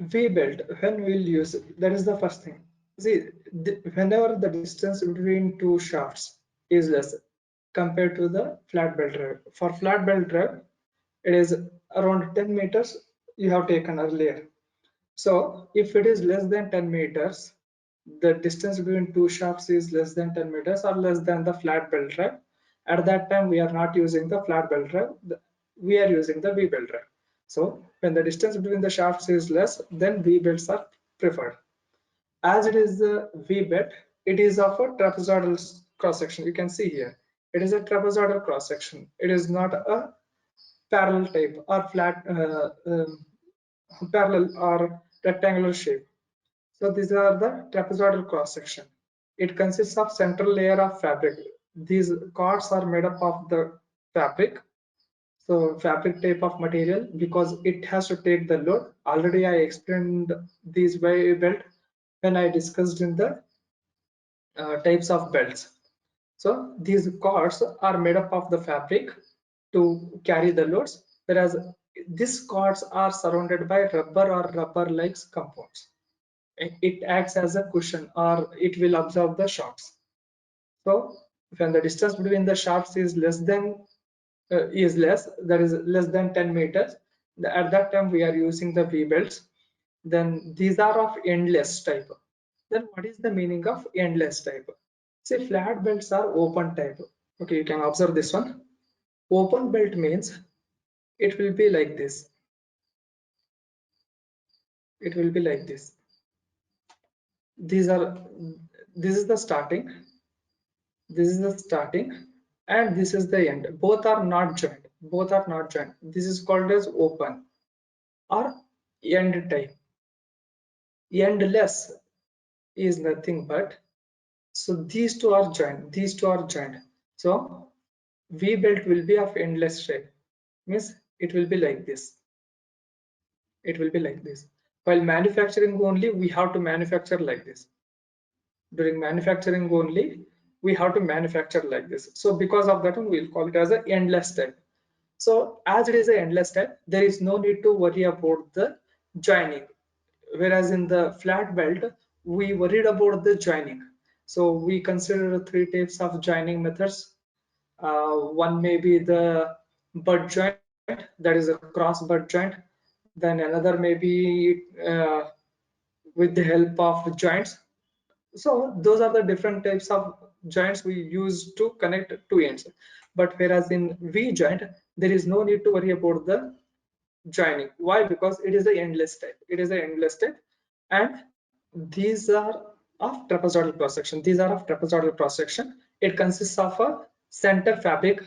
V belt, when we'll use it, that is the first thing. See, whenever the distance between two shafts is less compared to the flat belt drive. For flat belt drive, it is around 10 meters you have taken earlier. So if it is less than 10 meters, the distance between two shafts is less than 10 meters or less than the flat belt drive. At that time, we are not using the flat belt drive. We are using the V belt drive. So when the distance between the shafts is less, then V belts are preferred. As it is the V belt, it is of a trapezoidal cross section. You can see here, it is a trapezoidal cross section. It is not a parallel type or flat parallel or rectangular shape. So these are the trapezoidal cross section. It consists of central layer of fabric. These cords are made up of the fabric. So fabric type of material because it has to take the load. Already I explained these way belt when I discussed in the types of belts. So these cords are made up of the fabric to carry the loads, whereas these cords are surrounded by rubber or rubber-like compounds. It acts as a cushion or it will absorb the shocks. So when the distance between the shafts is less than that is less than 10 meters, at that time we are using the V belts. Then these are of endless type. Then what is the meaning of endless type? Say flat belts are open type. Okay, you can observe this one. Open belt means it will be like this. It will be like this. These are this is the starting, this is the starting, and this is the end. Both are not joined. Both are not joined. This is called as open or end type. Endless is nothing but, so these two are joined. These two are joined. So V belt will be of endless shape. Means it will be like this. It will be like this. While manufacturing only, we have to manufacture like this. During manufacturing only, we have to manufacture like this. So because of that, we'll call it as an endless type. So as it is an endless type, there is no need to worry about the joining. Whereas in the flat belt, we worried about the joining. So we consider three types of joining methods. One may be the butt joint, that is a cross butt joint. Then another may be with the help of joints. So those are the different types of joints we use to connect two ends. But whereas in V joint, there is no need to worry about the joining. Why? Because it is an endless type. It is an endless type, and these are of trapezoidal cross section. These are of trapezoidal cross section. It consists of a center fabric.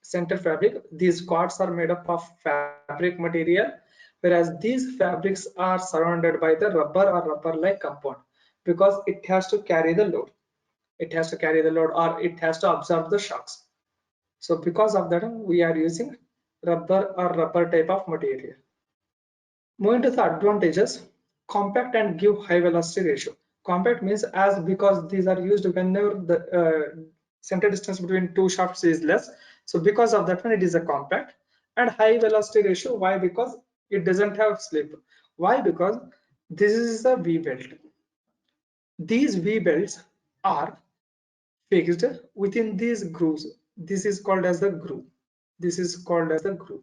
Center fabric. These cords are made up of fabric material, whereas these fabrics are surrounded by the rubber or rubber-like compound because it has to carry the load. It has to carry the load or it has to absorb the shocks. So because of that, we are using rubber or rubber type of material. Moving to the advantages, compact and give high velocity ratio. Compact means as because these are used whenever the center distance between two shafts is less. So because of that one, it is a compact. And high velocity ratio. Why? Because it doesn't have slip. Why? Because this is a V belt. These V belts are fixed within these grooves. This is called as the groove. This is called as the groove.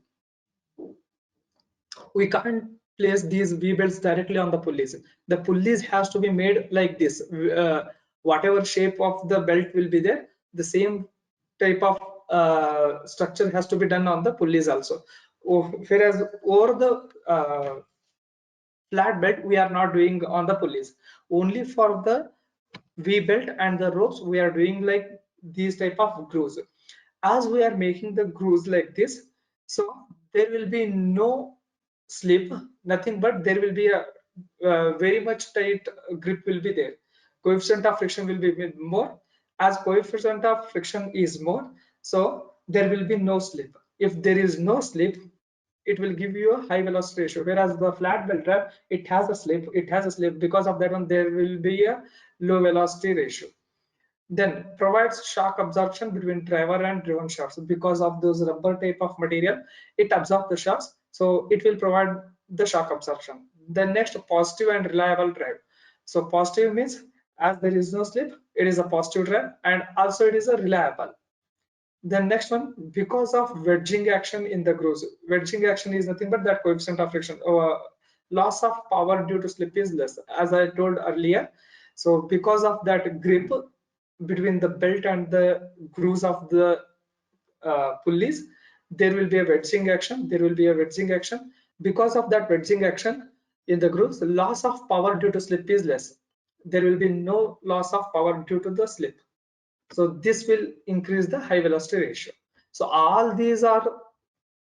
We can't place these V belts directly on the pulleys. The pulleys has to be made like this. Whatever shape of the belt will be there, the same type of structure has to be done on the pulleys also. Whereas over the flat belt, we are not doing on the pulleys. Only for the V belt and the ropes, we are doing like these type of grooves. As we are making the grooves like this, so there will be no slip, nothing, but there will be a very much tight grip will be there. Coefficient of friction will be more. As coefficient of friction is more, so there will be no slip. If there is no slip, it will give you a high velocity ratio, whereas the flat belt drive, it has a slip. Because of that one, there will be a low velocity ratio. Then provides shock absorption between driver and driven shafts. Because of those rubber type of material, it absorbs the shocks, so it will provide the shock absorption. Then next, positive and reliable drive. So positive means as there is no slip, it is a positive drive, and also it is a reliable. Then next one, because of wedging action in the grooves. Wedging action is nothing but that coefficient of friction. Loss of power due to slip is less, as I told earlier. So because of that grip between the belt and the grooves of the pulleys, there will be a wedging action. There will be a wedging action. Because of that wedging action in the grooves, the loss of power due to slip is less. There will be no loss of power due to the slip. So this will increase the high velocity ratio. So all these are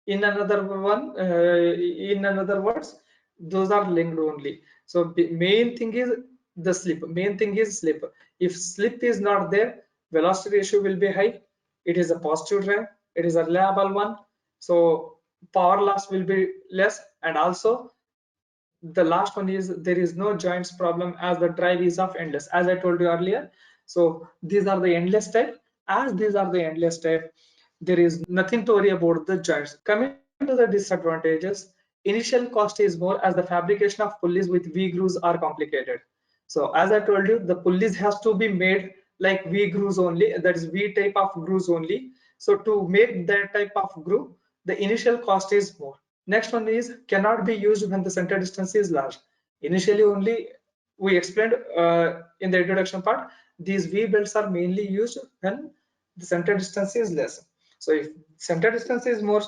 in another one, in another words, those are linked only. So main thing is the slip. Main thing is slip. If slip is not there, velocity ratio will be high. It is a positive drive. It is a reliable one. So power loss will be less, and also the last one is there is no joints problem as the drive is of endless, as I told you earlier. So these are the endless type. As these are the endless type, there is nothing to worry about the joints. Coming to the disadvantages, initial cost is more as the fabrication of pulleys with V grooves are complicated. So as I told you, the pulleys has to be made like V grooves only, that is V type of grooves only. So to make that type of groove, the initial cost is more. Next one is cannot be used when the center distance is large. Initially only we explained in the introduction part, these V belts are mainly used when the center distance is less. So if center distance is more,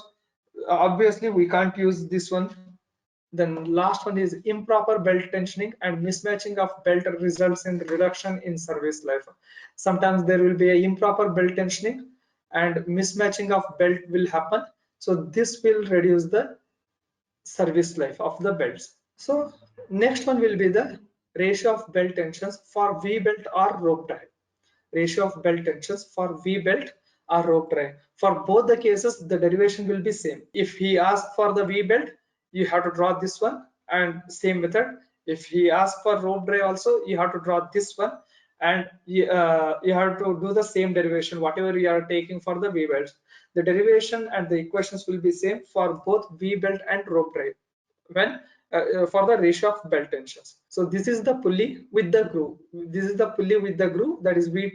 obviously we can't use this one. Then last one is improper belt tensioning and mismatching of belt results in reduction in service life. Sometimes there will be a improper belt tensioning and mismatching of belt will happen. So this will reduce the service life of the belts. So next one will be the ratio of belt tensions for V belt or rope drive. Ratio of belt tensions for V belt or rope drive. For both the cases, the derivation will be same. If he asks for the V belt, you have to draw this one, and same method. If he asks for rope drive also, you have to draw this one, and you have to do the same derivation whatever you are taking for the V belts. The derivation and the equations will be same for both V belt and rope drive when for the ratio of belt tensions. So this is the pulley with the groove. This is the pulley with the groove, that is V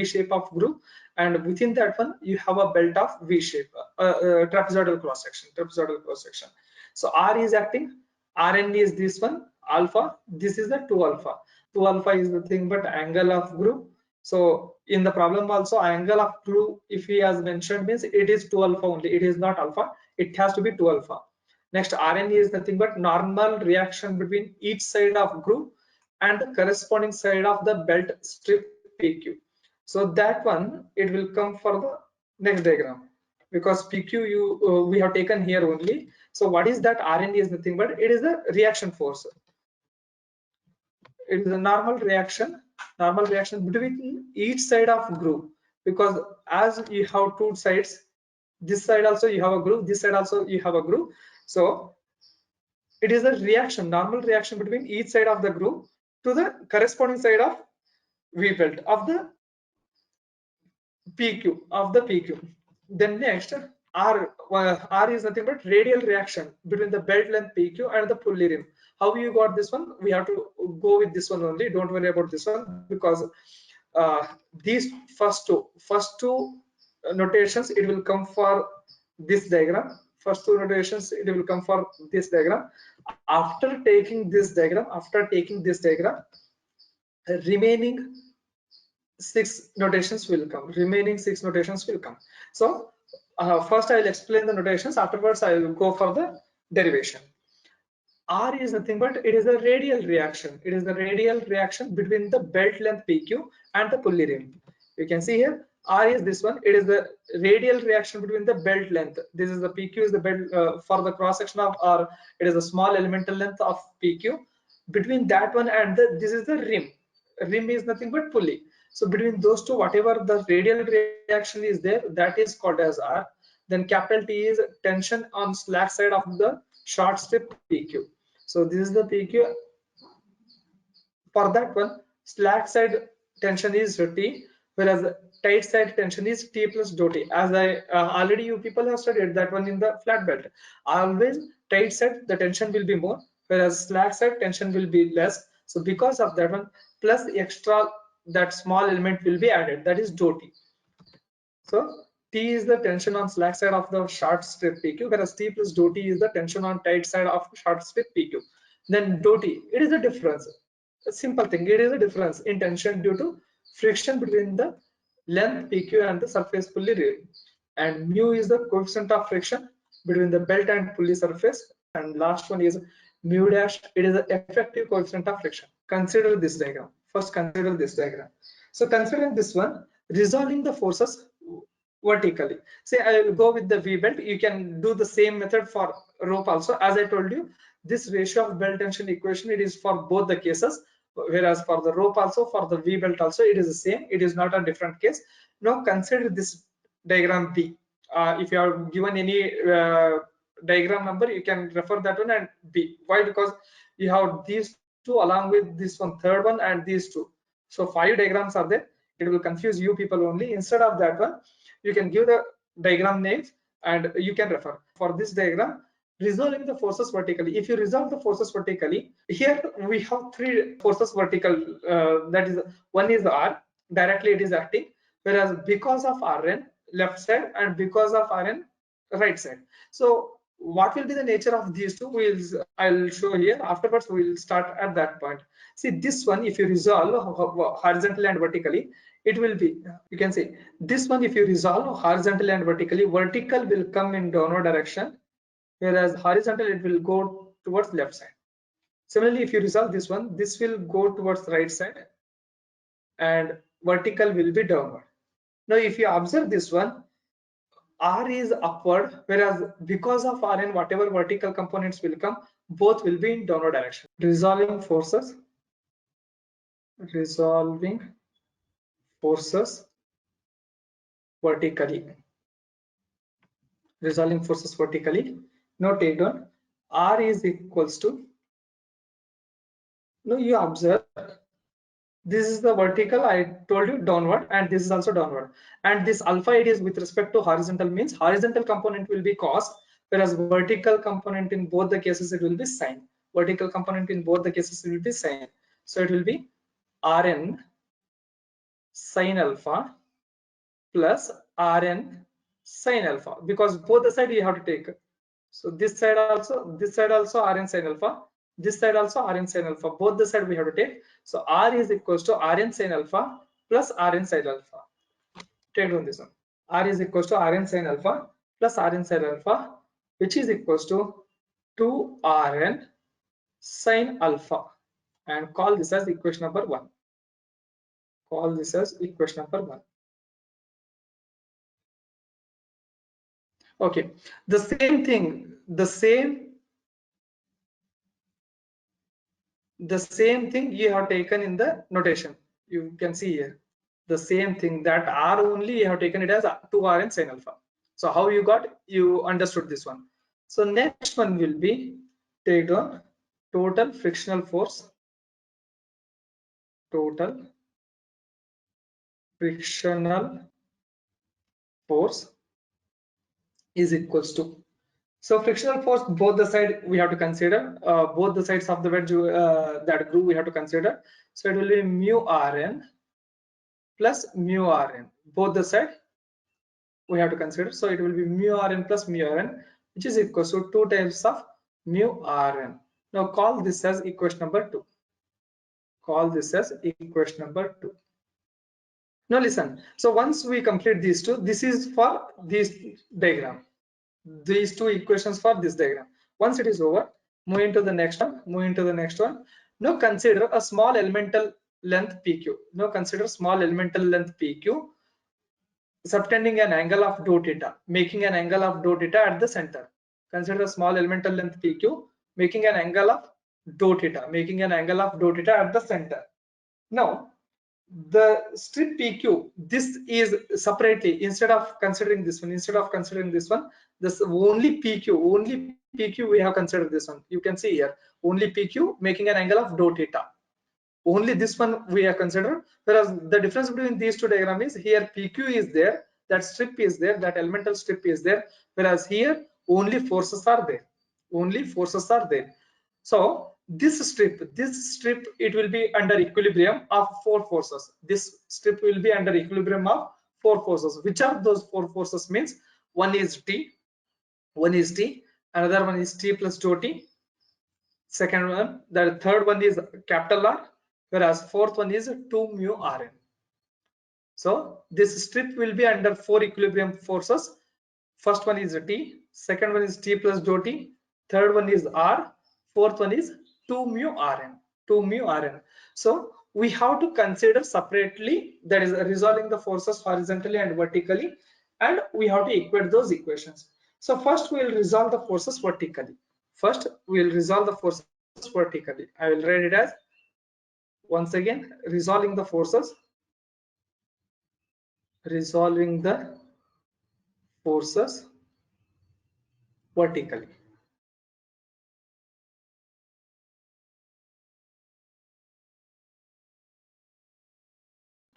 shape of groove, and within that one you have a belt of V shape, trapezoidal cross section. So R is acting, Rn is this one alpha, this is the 2 alpha. 2 alpha is the thing but angle of groove. So in the problem also, angle of groove, if he has mentioned, means it is 2 alpha only, it is not alpha, it has to be 2 alpha. Next, Rn is nothing but normal reaction between each side of groove and the corresponding side of the belt strip PQ. So that one, it will come for the next diagram, because PQ we have taken here only. So what is that? Rn is nothing but it is a reaction force. It is a normal reaction between each side of groove, because as you have two sides, this side also you have a groove, this side also you have a groove. So it is a reaction, normal reaction between each side of the groove to the corresponding side of V belt of the PQ. Then next, R is nothing but radial reaction between the belt length PQ and the pulley rim. How you got this one? We have to go with this one only. Don't worry about this one, because these first two notations, it will come for this diagram. First two notations, it will come for this diagram. After taking this diagram, remaining six notations will come. So first I will explain the notations, afterwards I will go for the derivation. R is nothing but it is a radial reaction. It is the radial reaction between the belt length PQ and the pulley rim. You can see here R is this one. It is the radial reaction between the belt length. This is the PQ is the belt for the cross section of R. It is a small elemental length of PQ. Between that one and this is the rim. Rim is nothing but pulley. So between those two, whatever the radial reaction is there, that is called as R. Then capital T is tension on slack side of the short strip PQ. So this is the PQ. For that one, slack side tension is T, whereas tight side tension is T plus dou T. As I already you people have studied that one in the flat belt. Always tight side the tension will be more, whereas slack side tension will be less. So because of that one, plus extra that small element will be added, that is dou T. So T is the tension on slack side of the short strip PQ, whereas T plus dou T is the tension on tight side of short strip PQ. Then dou T, it is a difference. A simple thing, it is a difference in tension due to friction between the length PQ and the surface pulley rail. And mu is the coefficient of friction between the belt and pulley surface. And last one is mu dash, it is the effective coefficient of friction. Consider this diagram. First consider this diagram. So considering this one, resolving the forces vertically. Say I will go with the V belt. You can do the same method for rope also. As I told you, this ratio of belt tension equation, it is for both the cases. Whereas for the rope also, for the V belt also, it is the same. It is not a different case. Now consider this diagram B. If you are given any diagram number, you can refer that one and B. Why? Because you have these two along with this one, third one, and these two. So 5 diagrams are there. It will confuse you people only. Instead of that one, you can give the diagram names and you can refer. For this diagram, resolving the forces vertically. If you resolve the forces vertically, here we have 3 forces vertical. That is, one is R, directly it is acting, whereas because of Rn left side and because of Rn right side. So what will be the nature of these two? I'll show here. Afterwards, we'll start at that point. See this one, if you resolve horizontally and vertically, it will be, you can see this one, if you resolve horizontally and vertically, vertical will come in downward direction, whereas horizontal it will go towards left side. Similarly, if you resolve this one, this will go towards right side and vertical will be downward. Now if you observe this one, R is upward, whereas because of Rn, whatever vertical components will come, both will be in downward direction. Resolving forces vertically. Resolving forces vertically. Now take down R is equals to, now you observe this is the vertical, I told you downward, and this is also downward, and this alpha it is with respect to horizontal, means horizontal component will be cos, whereas vertical component in both the cases it will be sine. Vertical component in both the cases it will be sine. So it will be Rn sine alpha plus Rn sine alpha, because both the side you have to take. So this side also Rn sine alpha, this side also Rn sine alpha, both the side we have to take. So R is equals to Rn sine alpha plus Rn sine alpha. Take down this one. R is equals to Rn sine alpha plus Rn sine alpha, which is equals to 2 Rn sine alpha, and call this as equation number 1. Call this as equation number 1. Okay, the same thing, the same thing you have taken in the notation. You can see here the same thing, that R only you have taken it as 2Rn sin alpha. So how you got, you understood this one. So next one will be take down total frictional force. Total frictional force is equals to, so frictional force both the side we have to consider, both the sides of the wedge that groove we have to consider. So it will be mu Rn plus mu Rn, both the side we have to consider. So it will be mu Rn plus mu Rn, which is equal to 2 times of mu Rn. Now call this as equation number 2. Call this as equation number 2. Now listen, so once we complete these two, this is for this diagram, these two equations for this diagram. Once it is over, move into the next one. Now consider a small elemental length PQ. Now consider small elemental length PQ subtending an angle of dou theta, making an angle of dou theta at the center. Consider a small elemental length PQ making an angle of dou theta, at the center. Now the strip PQ, this is separately, instead of considering this one, this only PQ we have considered this one. You can see here only PQ making an angle of dou theta. Only this one we have considered, whereas the difference between these two diagrams is here PQ is there, that strip is there, that elemental strip is there, whereas here only forces are there. So this strip, it will be under equilibrium of four forces. This strip will be under equilibrium of four forces. Which are those four forces? Means one is T, another one is T plus dou T, second one, the third one is capital R, whereas fourth one is 2 mu Rn. So this strip will be under four equilibrium forces. First one is T, second one is T plus dou T, third one is R, fourth one is 2 mu Rn, 2 mu Rn. So we have to consider separately, that is resolving the forces horizontally and vertically, and we have to equate those equations. So first we will resolve the forces vertically. First we will resolve the forces vertically. I will write it as, once again, resolving the forces vertically.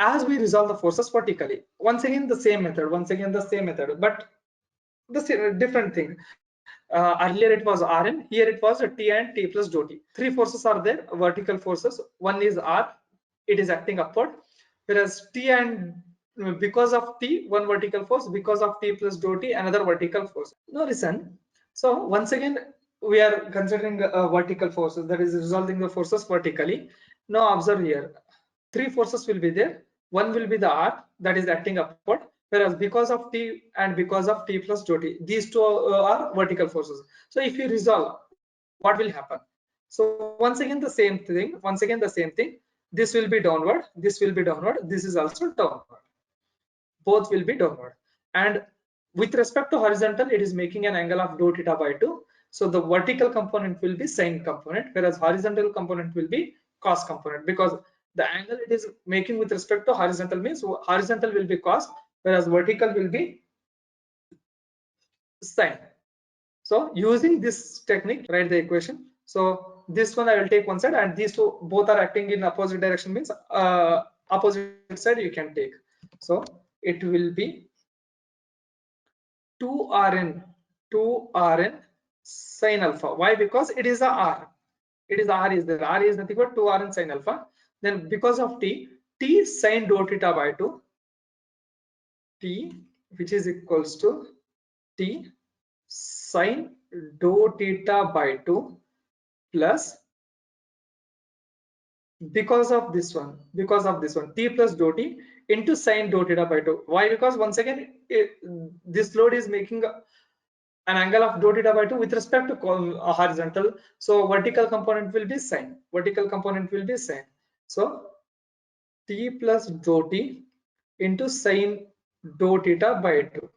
As we resolve the forces vertically, once again the same method, but the different thing. Earlier it was Rn, here it was T and T plus dou T. Three forces are there, vertical forces. One is R, it is acting upward, whereas T and because of T, one vertical force, because of T plus dou T, another vertical force. Now listen, so once again we are considering vertical forces, that is resolving the forces vertically. Now observe here, three forces will be there. One will be the R, that is acting upward, whereas because of T and because of T plus dou T, these two are vertical forces. So if you resolve, what will happen? So once again the same thing, this will be downward, this is also downward, both will be downward. And with respect to horizontal, it is making an angle of dou theta by 2. So the vertical component will be sine component, whereas horizontal component will be cos component, because the angle it is making with respect to horizontal means horizontal will be cos, whereas vertical will be sine. So using this technique, write the equation. So this one I will take one side, and these two both are acting in opposite direction, means opposite side you can take. So it will be 2Rn sine alpha. Why? Because it is a R. It is R is there. R is nothing but 2Rn sine alpha. Then because of T sine dou theta by 2, T, which is equals to T sine dou theta by 2 plus, because of this one T plus dou T into sine dou theta by 2. Why? Because once again this load is making an angle of dou theta by 2 with respect to horizontal. So vertical component will be sine. So T plus dou T into sine dou theta by 2.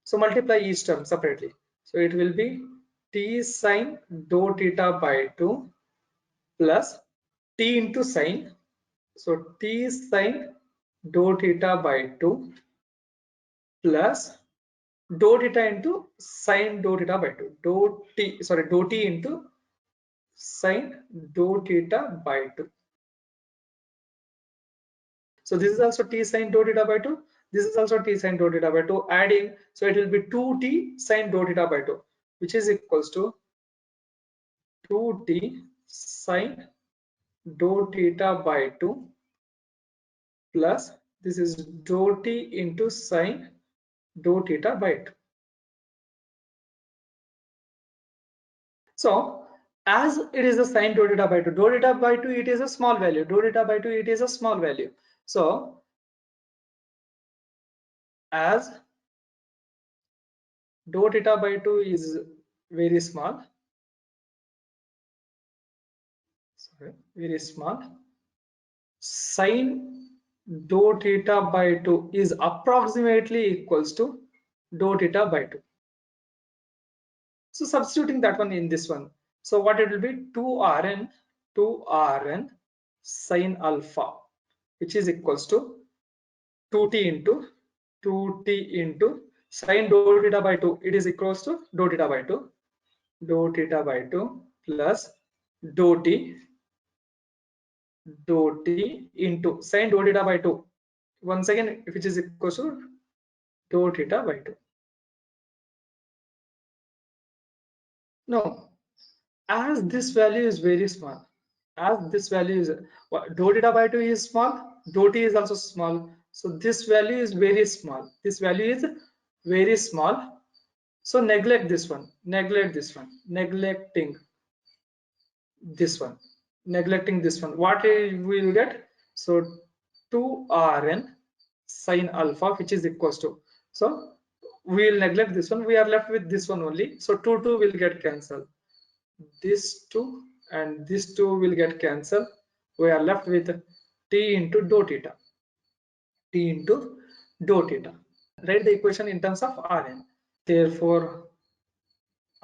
So multiply each term separately. So it will be T sine dou theta by 2 plus T into sine. So T sine dou theta by 2 plus dou theta into sine dou theta by 2. Dou T into sine dou theta by 2. So this is also T sine dou theta by 2. This is also T sine dou theta by 2. Adding, so it will be 2T sine dou theta by 2, which is equals to 2T sine dou theta by 2 plus this is dou T into sine dou theta by 2. So as it is a sine dou theta by 2, dou theta by 2 it is a small value, So as dou theta by 2 is very small, sine dou theta by 2 is approximately equals to dou theta by 2. So substituting that one in this one, so what it will be, 2Rn sine alpha, which is equals to 2T into sine dou theta by 2, it is equals to dou theta by 2 plus dou T into sine dou theta by 2, once again which is equals to dou theta by 2. No, as this value is very small, as this value is dou theta by 2 is small, dou t is also small, so this value is very small, this value is very small, so neglect this one, neglect this one, neglecting this one, what we will get? So 2rn sine alpha, which is equals to, so we will neglect this one, we are left with this one only, so 2 will get cancelled, this 2 and this 2 will get cancelled, we are left with t into dou theta, t into dou theta. Write the equation in terms of rn, therefore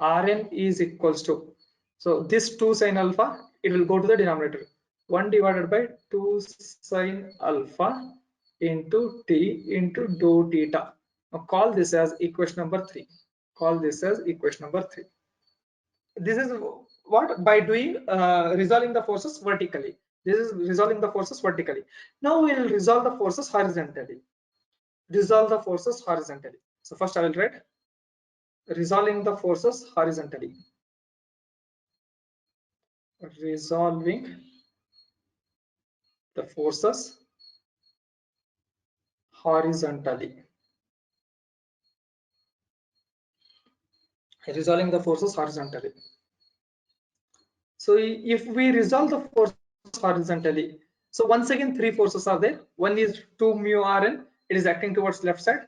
rn is equals to, so this 2 sine alpha, it will go to the denominator, 1 divided by 2 sine alpha into t into dou theta. Now call this as equation number 3, call this as equation number 3. This is what, by doing resolving the forces vertically, this is resolving the forces vertically. Now we will resolve the forces horizontally, resolve the forces horizontally. So first I will write resolving the forces horizontally, resolving the forces horizontally, resolving the forces horizontally. So if we resolve the forces horizontally, so once again 3 forces are there, one is 2 mu rn, it is acting towards left side,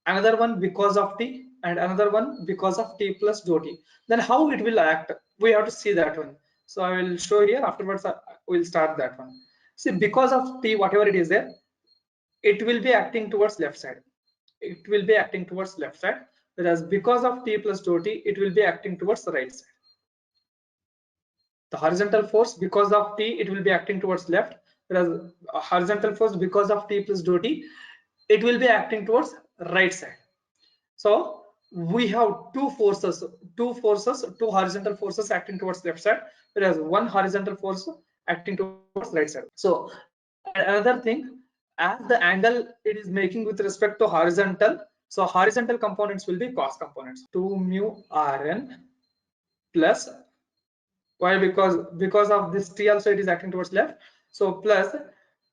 another one because of t, and another one because of t plus dou t. Then how it will act, we have to see that one, so I will show here, afterwards I will start that one. See, because of t, whatever it is there, it will be acting towards left side, it will be acting towards left side, whereas because of t plus dou t, it will be acting towards the right side. The horizontal force because of t, it will be acting towards left, whereas horizontal force because of t plus dou t, it will be acting towards right side. So we have two forces, two horizontal forces acting towards left side, whereas one horizontal force acting towards right side. So and another thing, as the angle it is making with respect to horizontal, so horizontal components will be cos components, 2 mu rn plus, why? Because of this t also it is acting towards left, so plus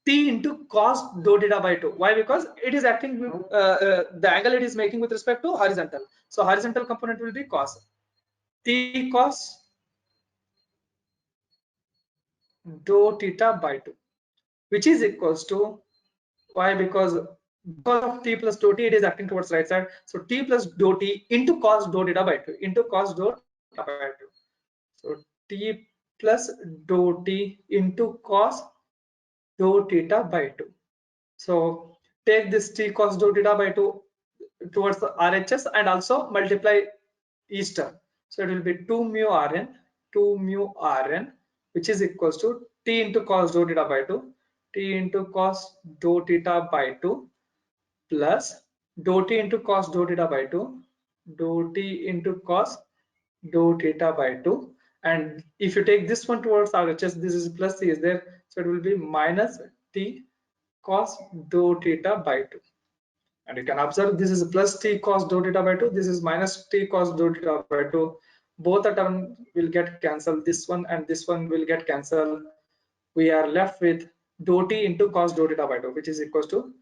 t into cos dou theta by 2. Why? Because it is acting the angle it is making with respect to horizontal, so horizontal component will be cos, t cos dou theta by 2, which is equals to, why? Because of t plus dou t, it is acting towards right side, so t plus dou t into cos dou theta by 2, into cos dou theta by 2, so t plus dou t into cos dou theta by 2. So take this t cos dou theta by 2 towards the RHS and also multiply each term. So it will be 2 mu Rn, 2 mu Rn, which is equals to t into cos dou theta by 2, t into cos dou theta by 2 plus dou t into cos dou theta by 2, dou t into cos dou theta by 2. And if you take this one towards RHS, this is plus c is there, so it will be minus t cos dou theta by 2. And you can observe this is plus t cos dou theta by 2, this is minus t cos dou theta by 2, both the term will get cancelled, this one and this one will get cancelled, we are left with dou t into cos dou theta by 2, which is equals to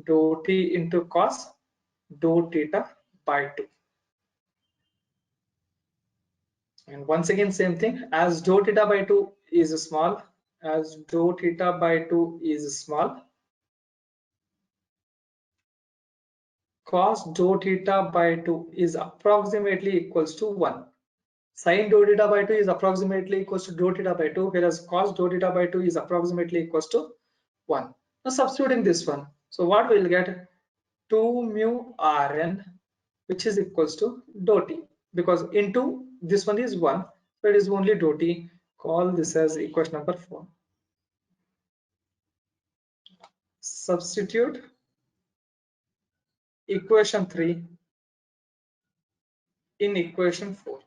dou t into cos dou theta by 2. And once again same thing, as dou theta by 2 is small, as dou theta by 2 is small, cos dou theta by 2 is approximately equals to 1. Sin dou theta by 2 is approximately equals to dou theta by 2, whereas cos dou theta by 2 is approximately equals to 1. Now substituting this one, so what we will get? 2 mu Rn, which is equals to dou t, because into this one is 1, so it is only dou t. Call this as equation number 4. Substitute equation 3 in equation 4.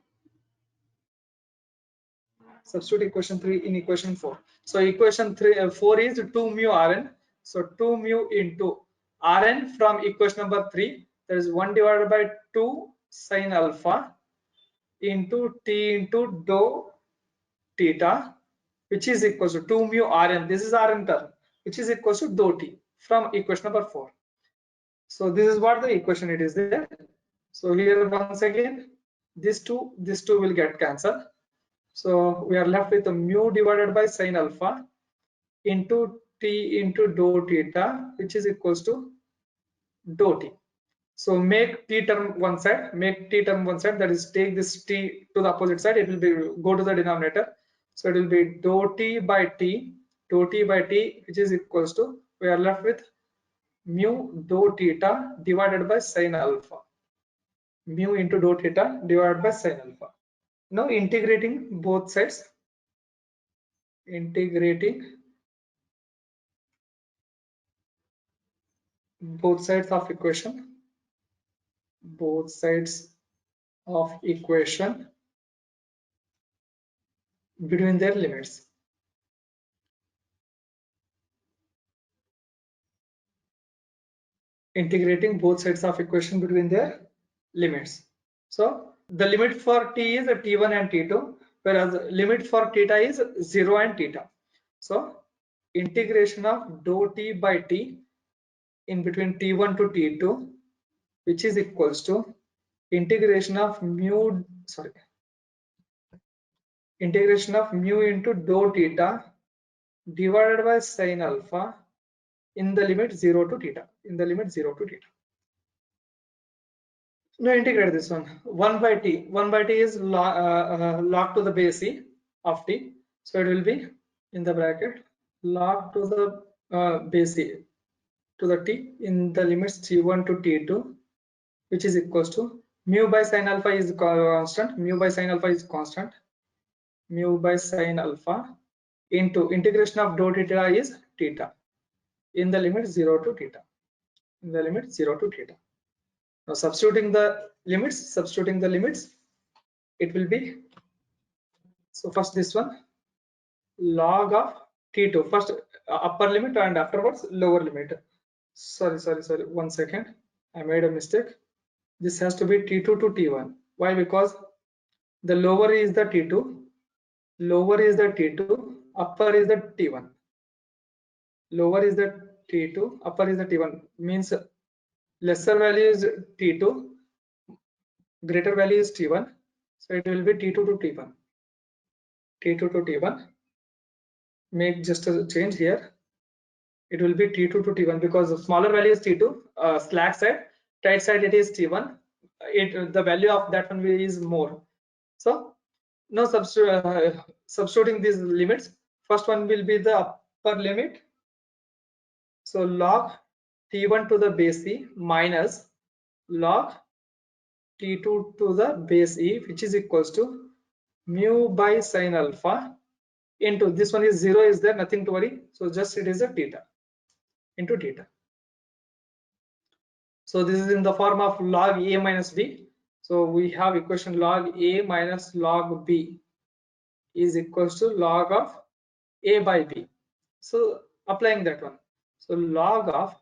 Substitute equation 3 in equation 4. So equation 4 is 2 mu Rn. So 2 mu into Rn from equation number 3, that is 1 divided by 2 sine alpha into T into dou theta, which is equals to 2 mu Rn. This is Rn term, which is equals to dou T from equation number 4. So this is what the equation it is there. So here once again, these two will get cancelled. So we are left with a mu divided by sine alpha into T into dou theta, which is equals to dou T. So make T term one side, that is take this T to the opposite side, it will be go to the denominator. So it will be dou T by T, which is equals to, we are left with mu dou theta divided by sine alpha. Mu into dou theta divided by sine alpha. Now integrating both sides, both sides of equation, between their limits. Integrating both sides of equation between their limits. So the limit for t is t1 and t2, whereas the limit for theta is 0 and theta. So integration of dou t by t in between t1 to t2, which is equals to integration of mu into dou theta divided by sine alpha in the limit 0 to theta. Now integrate this one. 1 by t is log to the base e of t. So it will be in the bracket log to the base e to the t in the limits t1 to t2, which is equals to mu by sine alpha is constant. Mu by sine alpha into integration of dou theta is theta in the limit 0 to theta. Now substituting the limits, it will be, so first this one, log of t2, first upper limit and afterwards lower limit. Sorry, 1 second, I made a mistake. This has to be t2 to t1. Why? Because the lower is the t2, upper is the t1. Lower is the t2, upper is the t1, means lesser value is t2, greater value is t1. So it will be t2 to t1. Make just a change here. It will be t2 to t1 because the smaller value is t2, slack side, tight side it is t1. The value of that one is more. So now substituting these limits, first one will be the upper limit. So log t1 to the base e minus log t2 to the base e, which is equals to mu by sine alpha into, this one is 0 is there, nothing to worry, so just it is a theta into theta. So this is in the form of log a minus b. So we have equation log a minus log b is equals to log of a by b. So applying that one, so log of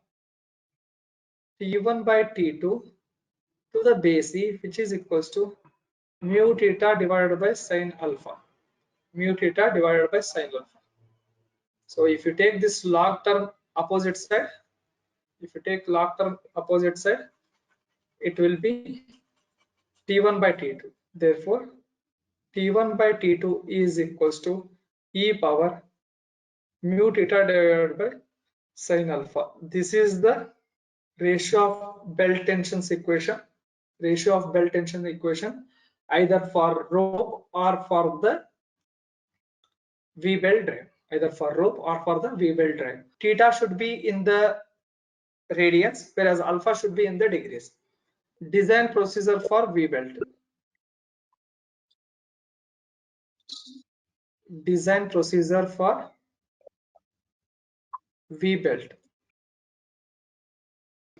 t1 by t2 to the base e, which is equals to mu theta divided by sine alpha. So if you take this log term opposite side, it will be t1 by t2. Therefore t1 by t2 is equals to e power mu theta divided by sine alpha. This is the ratio of belt tension equation, either for rope or for the V-belt drive. Theta should be in the radians, whereas alpha should be in the degrees. Design procedure for V-belt.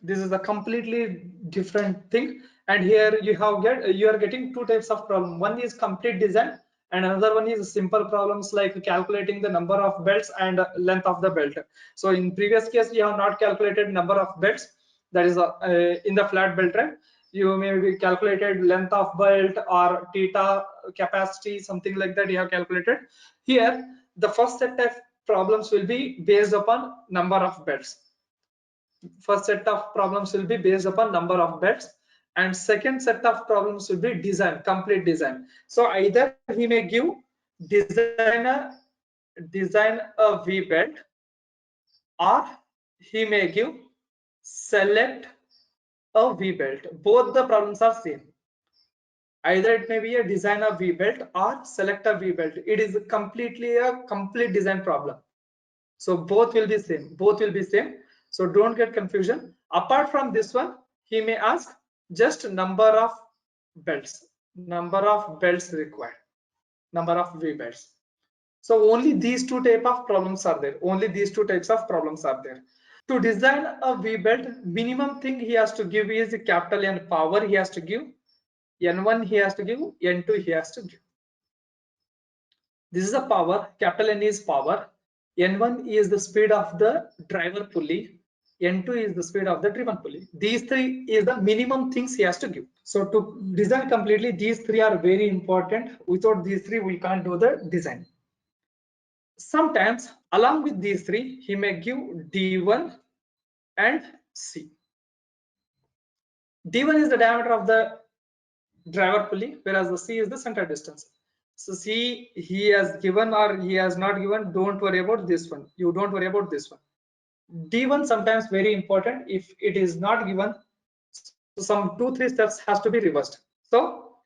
This is a completely different thing, and here you are getting two types of problem. One is complete design and another one is simple problems like calculating the number of belts and length of the belt. So in previous case you have not calculated number of belts, that is in the flat belt drive. you maybe calculated length of belt or theta capacity, something like that you have calculated. Here the first set of problems will be based upon number of belts. First set of problems will be based upon number of belts, and second set of problems will be design, complete design. So either he may give design a V belt, or he may give select a V belt. Both the problems are same. Either it may be a design a V belt or select a V belt. It is completely a complete design problem. So both will be same. Both will be same. So don't get confusion. Apart from this one, he may ask just number of belts. Number of belts required. Number of V belts. So only these two type of problems are there. Only these two types of problems are there. To design a V belt, minimum thing he has to give is capital N power he has to give. N1 he has to give, N2 he has to give. This is a power, capital N is power, N1 is the speed of the driver pulley, N2 is the speed of the driven pulley. These three is the minimum things he has to give. So to design completely, these three are very important. Without these three, we can't do the design. Sometimes along with these three, he may give D1 and C. D1 is the diameter of the driver pulley, whereas the C is the center distance. So C he has given or he has not given, don't worry about this one. You don't worry about this one. D1 sometimes very important. If it is not given, so some 2-3 steps has to be reversed. So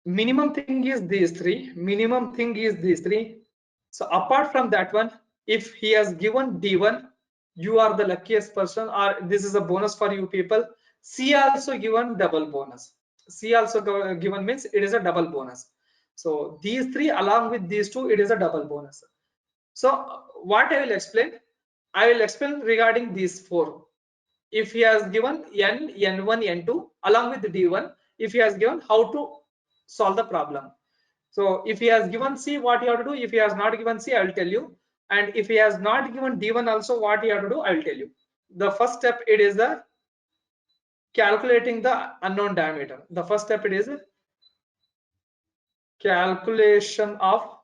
minimum thing is these three. Minimum thing is these three. So apart from that one, if he has given D1, you are the luckiest person, or this is a bonus for you people. C also given double bonus. C also given means it is a double bonus. So these three along with these two, it is a double bonus. So what I will explain, I will explain regarding these four. If he has given N, N1, N2 along with D1, if he has given how to solve the problem. So if he has given C, what you have to do? If he has not given C, I will tell you. And if he has not given D1 also, what you have to do? I will tell you. The first step, it is the calculating the unknown diameter. The first step, it is calculation of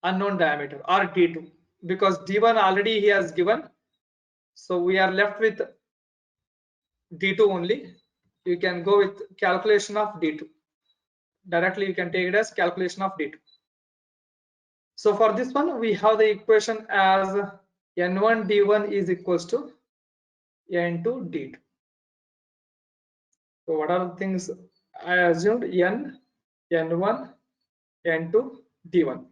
unknown diameter or D2, because D1 already he has given. So we are left with D2 only. You can go with calculation of D2. Directly you can take it as calculation of D2. So for this one, we have the equation as N1 D1 is equals to N2 D2. So what are the things I assumed? N, N1, N2, D1.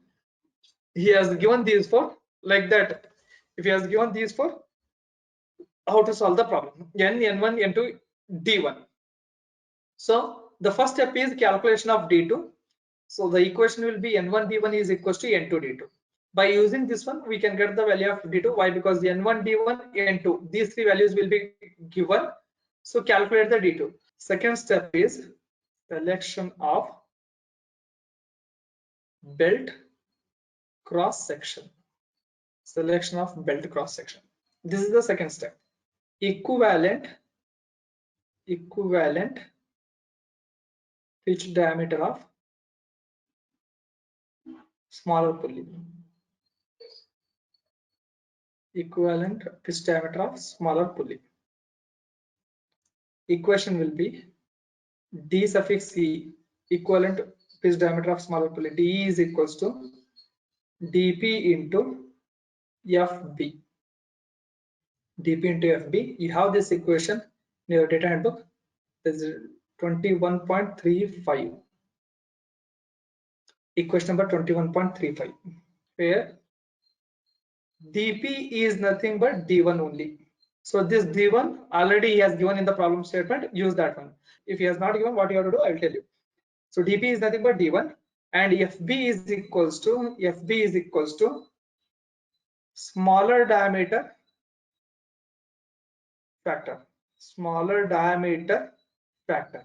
He has given these four like that. If he has given these four, how to solve the problem? N, N1, N2, D1. So the first step is calculation of D2. So the equation will be N1 D1 is equals to N2 D2. By using this one, we can get the value of D2. Why? Because the N1 D1 N2, these three values will be given. So calculate the D2. Second step is selection of belt cross section. Selection of belt cross section. This is the second step. Equivalent pitch diameter of smaller pulley. Equivalent pitch diameter of smaller pulley. Equation will be D suffix C, equivalent pitch diameter of smaller pulley. D is equals to dP into FB. dP into FB. You have this equation in your data handbook. This is 21.35. Equation number 21.35. Where dP is nothing but D1 only. So this D1 already he has given in the problem statement. Use that one. If he has not given, what you have to do, I will tell you. So dP is nothing but D1, and FB is equals to smaller diameter factor. Smaller diameter factor.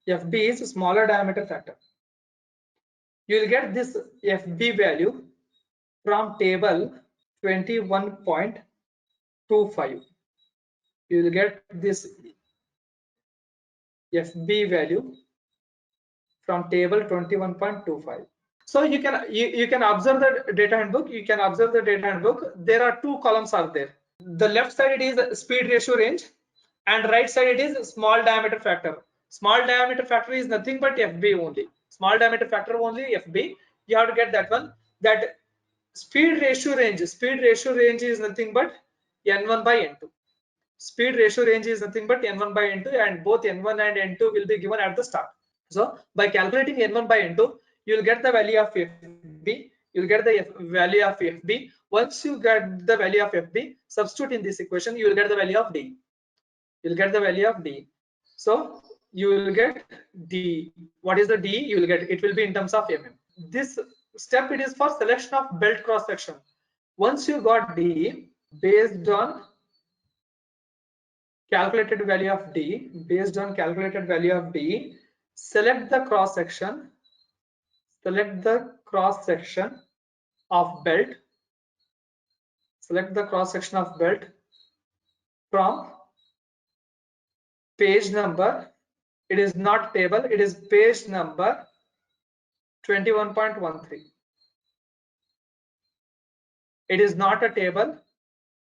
FB is smaller diameter factor. You will get this FB value from table 21.25. You will get this FB value from table 21.25. So you can observe the data handbook. You can observe the data handbook. There are two columns are there. The left side it is speed ratio range, and right side it is small diameter factor. Small diameter factor is nothing but FB only. Small diameter factor only FB. You have to get that one. That speed ratio range. Speed ratio range is nothing but N1 by N2. Speed ratio range is nothing but N1 by N2, and both N1 and N2 will be given at the start. So by calculating N1 by N2, you will get the value of FB. You will get the value of FB. Once you get the value of FB, substitute in this equation, you will get the value of D. You will get the value of D. So you will get D. What is the D? You will get, it will be in terms of mm. This step it is for selection of belt cross section. Once you got D, based on calculated value of D, based on calculated value of D, select the cross section. Select the cross section of belt. Select the cross section of belt from page number. It is not table, it is page number 21.13. It is not a table,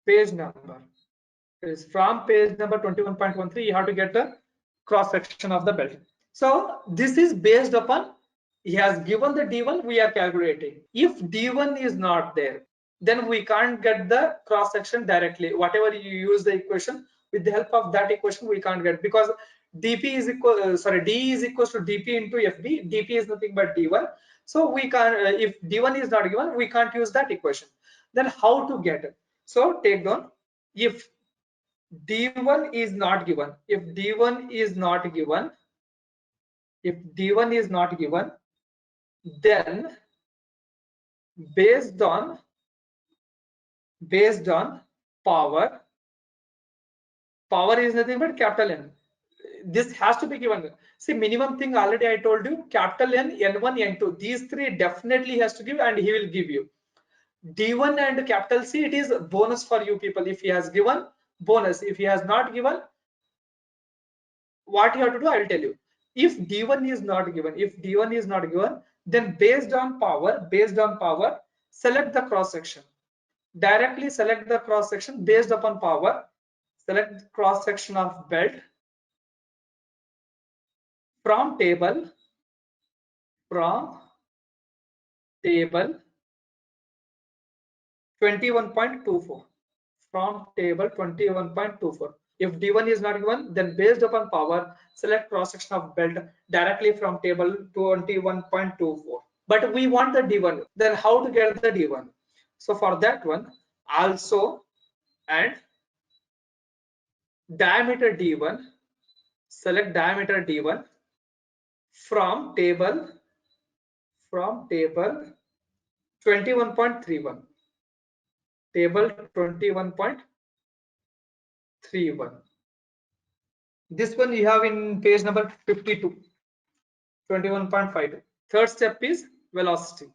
page number. It is from page number 21.13. You have to get the cross section of the belt. So this is based upon, he has given the D1, we are calculating. If D1 is not there, then we can't get the cross section directly. Whatever you use the equation, with the help of that equation we can't get, because dp is equal D is equals to dp into fb. Dp is nothing but D1. So we can't, if D1 is not given, we can't use that equation. Then how to get it? So take down, if D1 is not given, if D1 is not given, if D1 is not given, then based on power is nothing but capital N. This has to be given. See, minimum thing already I told you, capital N, N1, N2. These three definitely has to give, and he will give you. D1 and capital C, it is bonus for you people. If he has given, bonus. If he has not given, what you have to do, I will tell you. If D1 is not given, then based on power, select the cross section. Directly select the cross section based upon power. Select cross section of belt from table 21.24. From table 21.24. If D1 is not given, then based upon power, select cross section of belt directly from table 21.24. But we want the D1. Then how to get the D1? So for that one, also and diameter D1, select diameter D1 from table 21.31. Table 21.31. This one you have in page number 52. 21.52. Third step is velocity.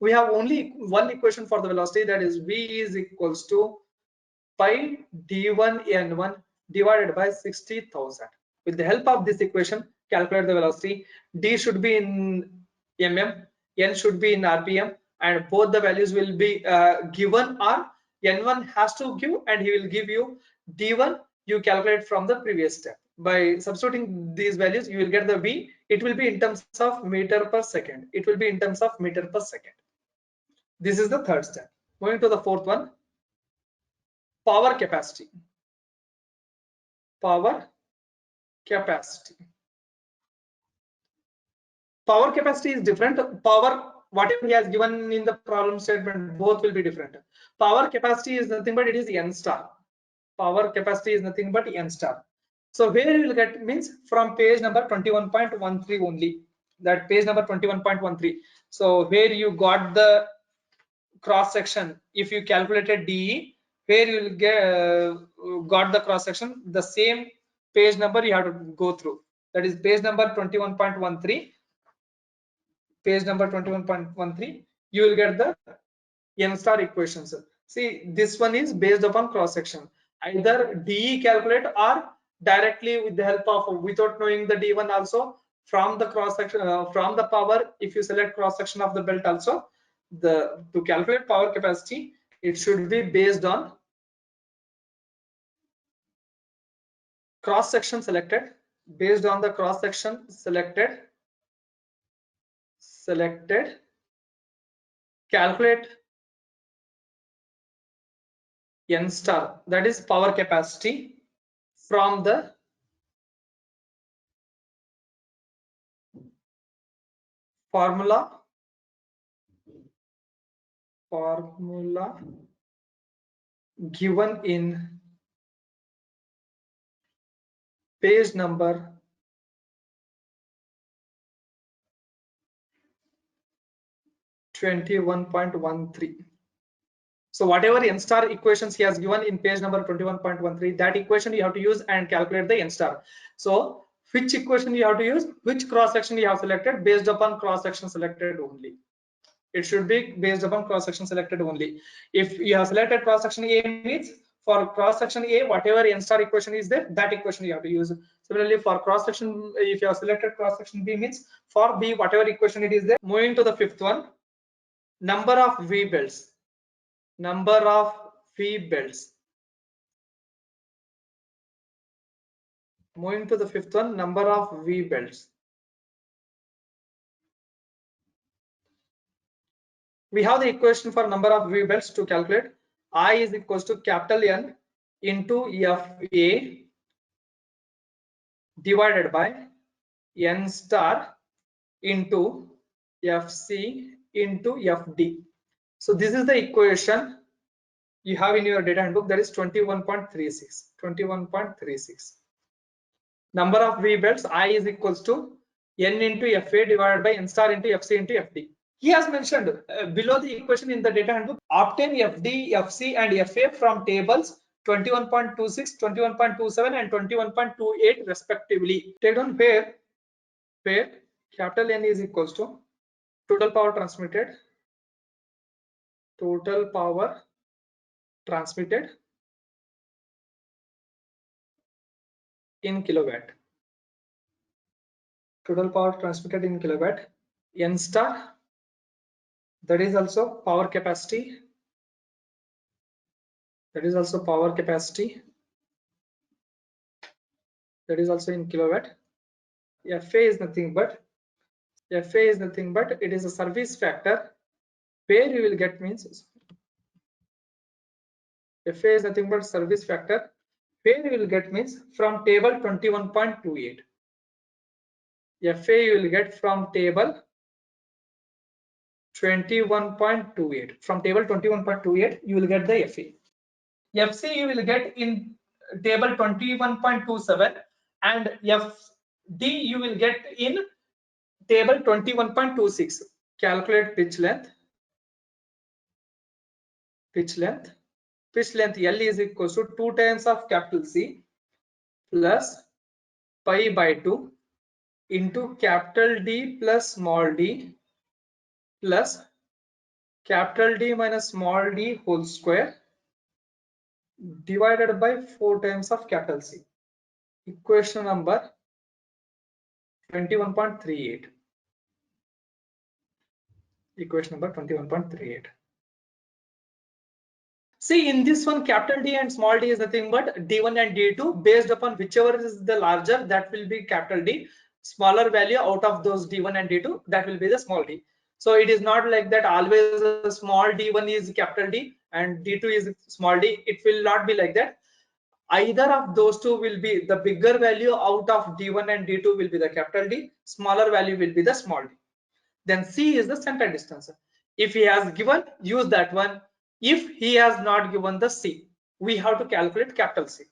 We have only one equation for the velocity, that is V is equals to pi d1 n1 divided by 60,000. With the help of this equation, calculate the velocity. D should be in mm, n should be in rpm, and both the values will be given, or n1 has to give, and he will give you d1. You calculate from the previous step. By substituting these values, you will get the V. It will be in terms of meter per second. It will be in terms of meter per second. This is the third step. Moving to the fourth one, power capacity. Power capacity is different. Power, whatever he has given in the problem statement, both will be different. Power capacity is nothing but it is n star. Power capacity is nothing but n star. So where you will get means from page number 21.13 only. That page number 21.13. So where you got the cross section, if you calculated DE, where you will get got the cross section, the same page number you have to go through. That is page number 21.13. page number 21.13, you will get the n star equations. See, this one is based upon cross section. Either DE calculate or directly with the help of, without knowing the D1 also, from the cross section, from the power, if you select cross section of the belt also, to calculate power capacity, it should be based on cross section selected, based on the cross section selected, calculate n star, that is power capacity, from the formula given in page number 21.13. So whatever n star equations he has given in page number 21.13, that equation you have to use and calculate the n star. So which equation you have to use, which cross section you have selected, based upon cross section selected only. It should be based upon cross section selected only. If you have selected cross section A, means for cross section A, whatever n star equation is there, that equation you have to use. Similarly, for cross section, if you have selected cross section B, means for B, whatever equation it is there. Moving to the fifth one, number of V belts. Number of V belts. Moving to the fifth one, number of V belts. We have the equation for number of V belts to calculate. I is equals to capital N into FA divided by N star into FC into FD. So this is the equation you have in your data handbook, that is 21.36. 21.36. Number of V belts, I is equals to N into FA divided by N star into FC into FD. He has mentioned below the equation in the data handbook, obtain FD, FC and FA from tables 21.26, 21.27 and 21.28 respectively. Take down where capital N is equals to total power transmitted in kilowatt. Total power transmitted in kilowatt. N star, that is also power capacity. That is also power capacity. That is also in kilowatt. FA is nothing but it is a service factor. Where you will get means FA is nothing but service factor. Where you will get means from table 21.28. FA you will get from table 21.28. From table 21.28 you will get the FA. FC you will get in table 21.27 and FD you will get in table 21.26. Calculate pitch length. Pitch length L is equals to 2 times of capital C plus pi by 2 into capital D plus small d plus capital D minus small d whole square divided by 4 times of capital C. Equation number 21.38. Equation number 21.38. See, in this one, capital D and small d is nothing but D1 and D2. Based upon whichever is the larger, that will be capital D. Smaller value out of those D1 and D2, that will be the small d. So it is not like that always a small D1 is capital D and D2 is small d. It will not be like that. Either of those two will be the bigger value out of D1 and D2 will be the capital D. Smaller value will be the small d. Then C is the center distance. If he has given, use that one. If he has not given the C, we have to calculate capital C.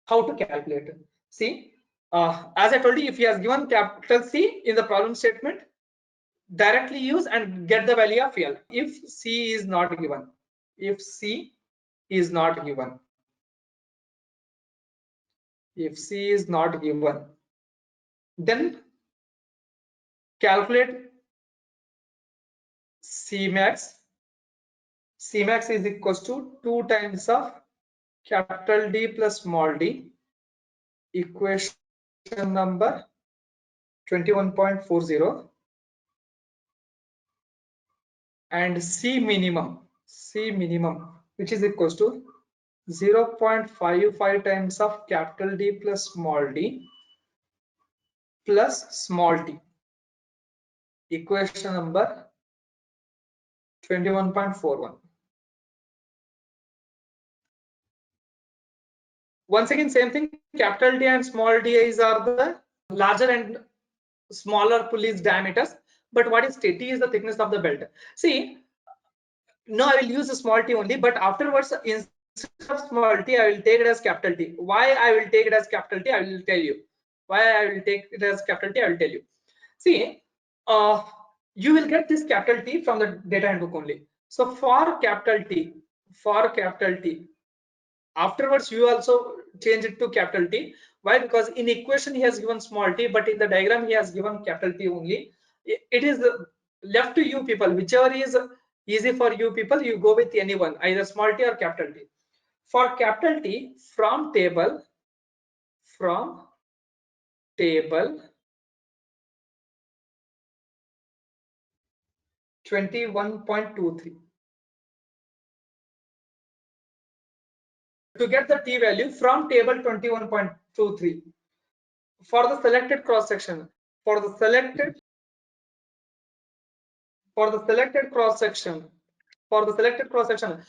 How to calculate it? See, as I told you, if he has given capital C in the problem statement, directly use and get the value of L. If C is not given, if C is not given, then calculate Cmax is equals to 2 times of capital D plus small d, equation number 21.40, and C minimum which is equals to 0.55 times of capital D plus small d plus small t, equation number 21.41. Once again, same thing, capital D and small d are the larger and smaller pulleys diameters, but what is T? T is the thickness of the belt. See, now I will use a small t only, but afterwards, instead of small t, I will take it as capital T. Why I will take it as capital T, I will tell you. Why I will take it as capital T, I will tell you. See, you will get this capital T from the data handbook only. So for capital T, afterwards you also change it to capital T. Why? Because in equation he has given small t, but in the diagram he has given capital T only. It is left to you people, whichever is easy for you people, you go with anyone, either small t or capital T. For capital T, from table 21.23, to get the T value from table 21.23 for the selected cross section, for the selected cross section,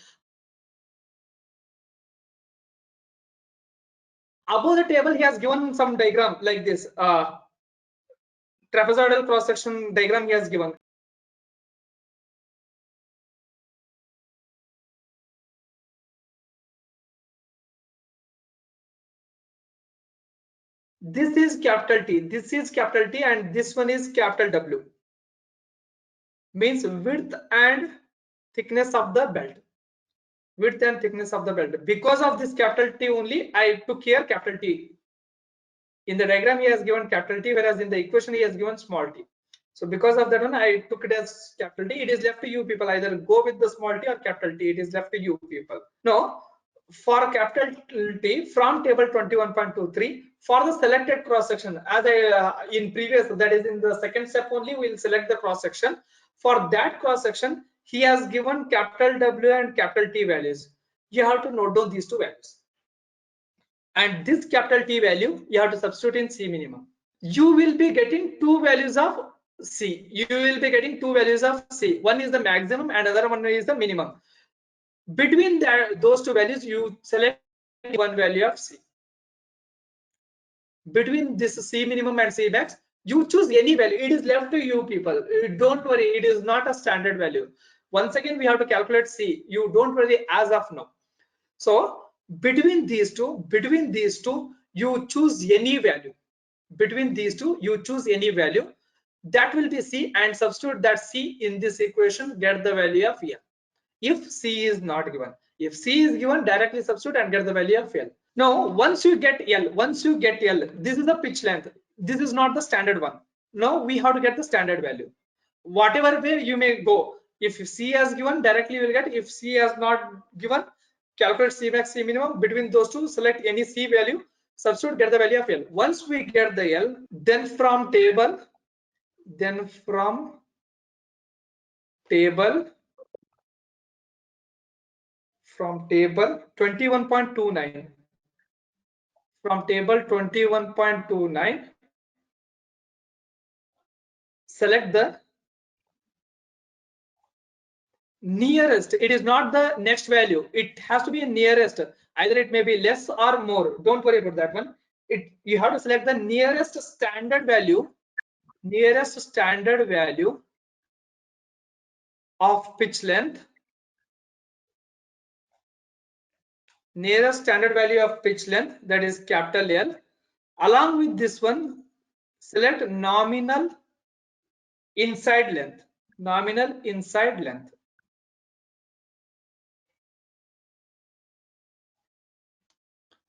above the table he has given some diagram like this, trapezoidal cross section diagram he has given. This is capital T, and this one is capital W, means width and thickness of the belt. Because of this capital T only, I took here capital T. In the diagram he has given capital T, whereas in the equation he has given small t. So because of that one, I took it as capital T. It is left to you people, either go with the small t or capital T. It is left to you people. Now, for capital T from table 21.23, for the selected cross section, as I in previous, that is in the second step only, we will select the cross section. For that cross section, he has given capital W and capital T values. You have to note down these two values. And this capital T value you have to substitute in C minimum. You will be getting two values of C. One is the maximum and other one is the minimum. Between those two values, you select one value of C. Between this C minimum and C max, you choose any value. It is left to you people. Don't worry, it is not a standard value. Once again, we have to calculate C. You don't worry as of now. So between these two, you choose any value. That will be C, and substitute that C in this equation, get the value of L. If C is not given, if C is given, directly substitute and get the value of L. Now, once you get L, this is the pitch length. This is not the standard one. Now we have to get the standard value. Whatever way you may go, if C has given, directly you will get. If C has not given, calculate C max, C minimum. Between those two, select any C value, substitute, get the value of L. Once we get the L, then from table 21.29, select the nearest. It is not the next value, it has to be nearest. Either it may be less or more, don't worry about that one. You have to select the nearest standard value of pitch length, that is capital L. Along with this one, select nominal inside length.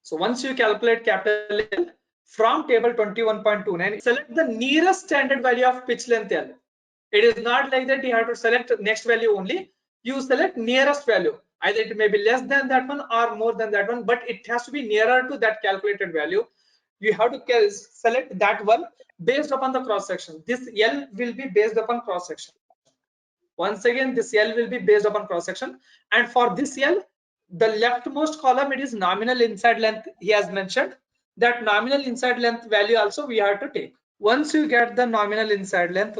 So once you calculate capital L from table 21.29, select the nearest standard value of pitch length L. It is not like that you have to select next value only. You select nearest value. Either it may be less than that one or more than that one, but it has to be nearer to that calculated value. You have to select that one based upon the cross section. This L will be based upon cross section. Once again, this L will be based upon cross section, and for this L, the leftmost column, it is nominal inside length. He has mentioned that nominal inside length value also we have to take. Once you get the nominal inside length,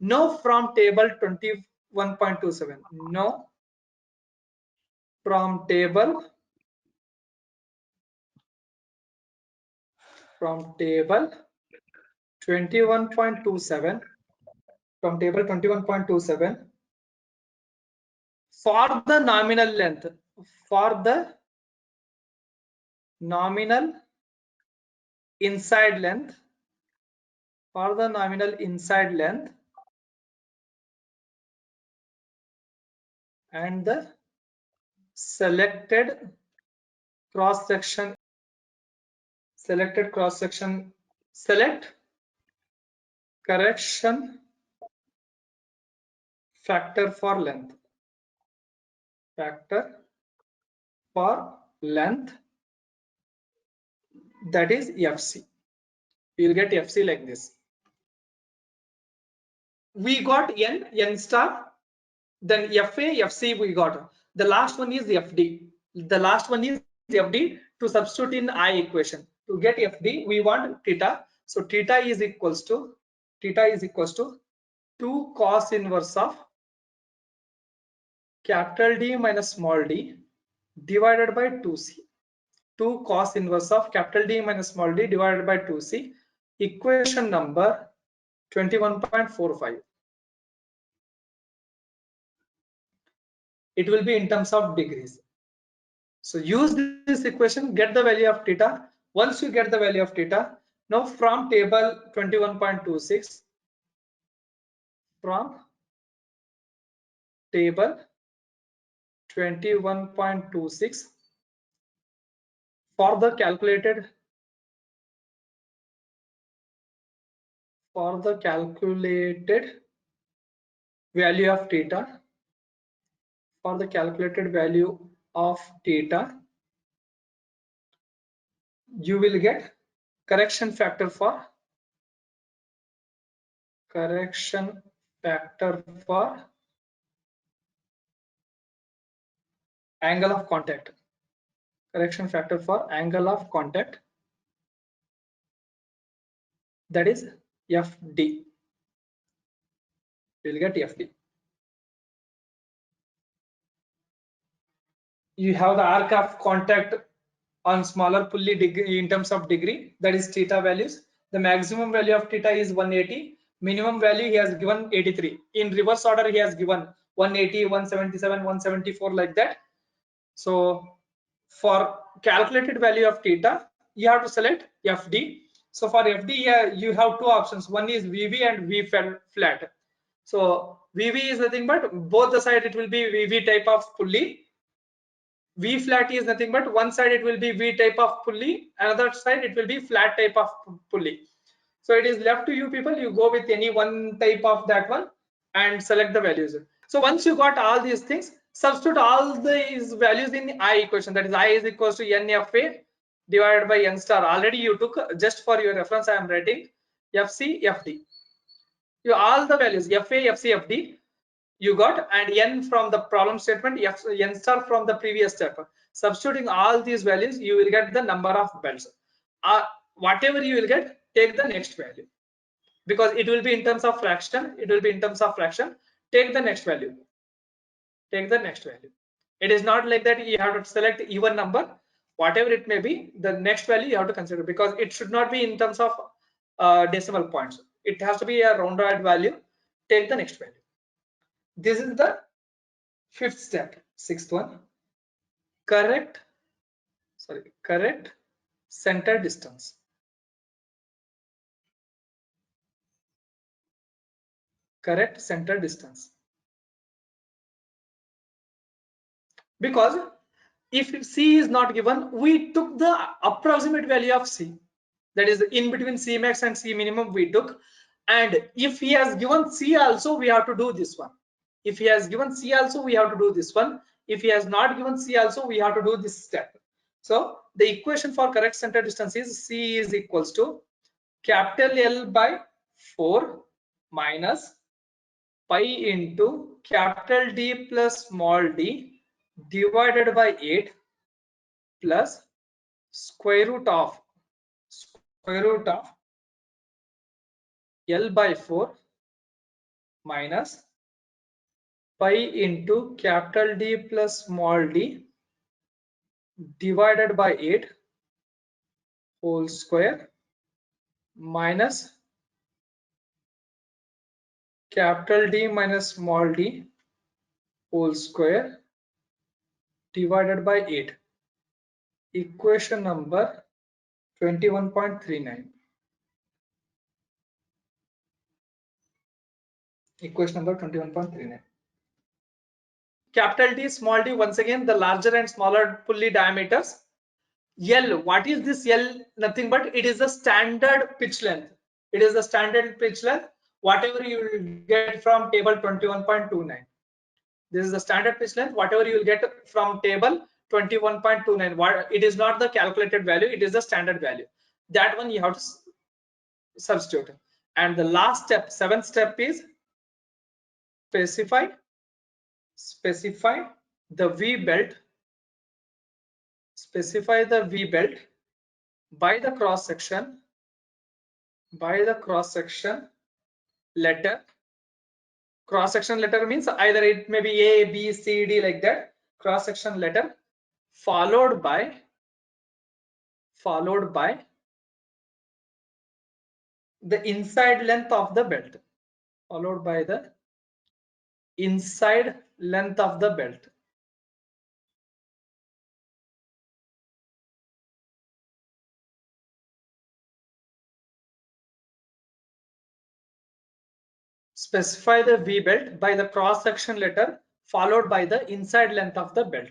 know from table 21.27, know from table 21.27, from table 21.27, for the nominal length, for the nominal inside length, and the selected cross section, select correction factor for length, that is FC. You will get FC like this. We got N star, then FA, FC we got. The last one is FD. To substitute in I equation. To get FD, we want theta. So theta is equals to 2 cos inverse of capital D minus small d divided by 2c. 2 cos inverse of capital D minus small d divided by 2c. Equation number 21.45. It will be in terms of degrees. So use this equation, get the value of theta. Once you get the value of theta, now from table 21.26, from table 21.26, for the calculated value of theta, you will get correction factor for angle of contact. Correction factor for angle of contact, that is FD. You will get FD. You have the arc of contact on smaller pulley degree in terms of degree, that is theta values. The maximum value of theta is 180. Minimum value he has given 83. In reverse order he has given 180, 177, 174 like that. So for calculated value of theta, you have to select FD. So for FD, you have two options. One is VV and V flat. So VV is nothing but both the side it will be VV type of pulley. V flat is nothing but one side it will be V type of pulley, another side it will be flat type of pulley. So it is left to you people, you go with any one type of that one and select the values. So once you got all these things, substitute all these values in I equation, that is I is equals to NFA divided by N star. Already you took, just for your reference I am writing FC, FD. You all the values FA, FC, FD you got, and N from the problem statement, N star from the previous step. Substituting all these values, you will get the number of belts. Whatever you will get, take the next value, because it will be in terms of fraction. Take the next value. It is not like that you have to select even number, whatever it may be, the next value you have to consider, because it should not be in terms of decimal points. It has to be a rounded value. Take the next value. This is the fifth step. Sixth one, correct center distance. Correct center distance. Because if C is not given, we took the approximate value of C, that is in between C max and C minimum we took. And if he has given C also, we have to do this one. If he has given C also, we have to do this one. If he has not given C also, we have to do this step. So the equation for correct center distance is C is equals to capital L by 4 minus pi into capital D plus small d divided by 8 plus square root of L by 4 minus pi into capital D plus small d divided by 8 whole square minus capital D minus small d whole square divided by 8. Equation number 21.39. Equation number 21.39. Capital D, small d, once again the larger and smaller pulley diameters. L, what is this L? Nothing but it is the standard pitch length. It is the standard pitch length, whatever you will get from table 21.29. This is the standard pitch length, whatever you will get from table 21.29. What, it is not the calculated value, it is the standard value. That one you have to substitute. And the last step, seventh step is specify the V belt. Specify the V belt by the cross section letter. Cross section letter means either it may be A, B, C, D, like that. Cross section letter followed by the inside length of the belt. Followed by the inside length of the belt. Specify the V belt by the cross section letter followed by the inside length of the belt.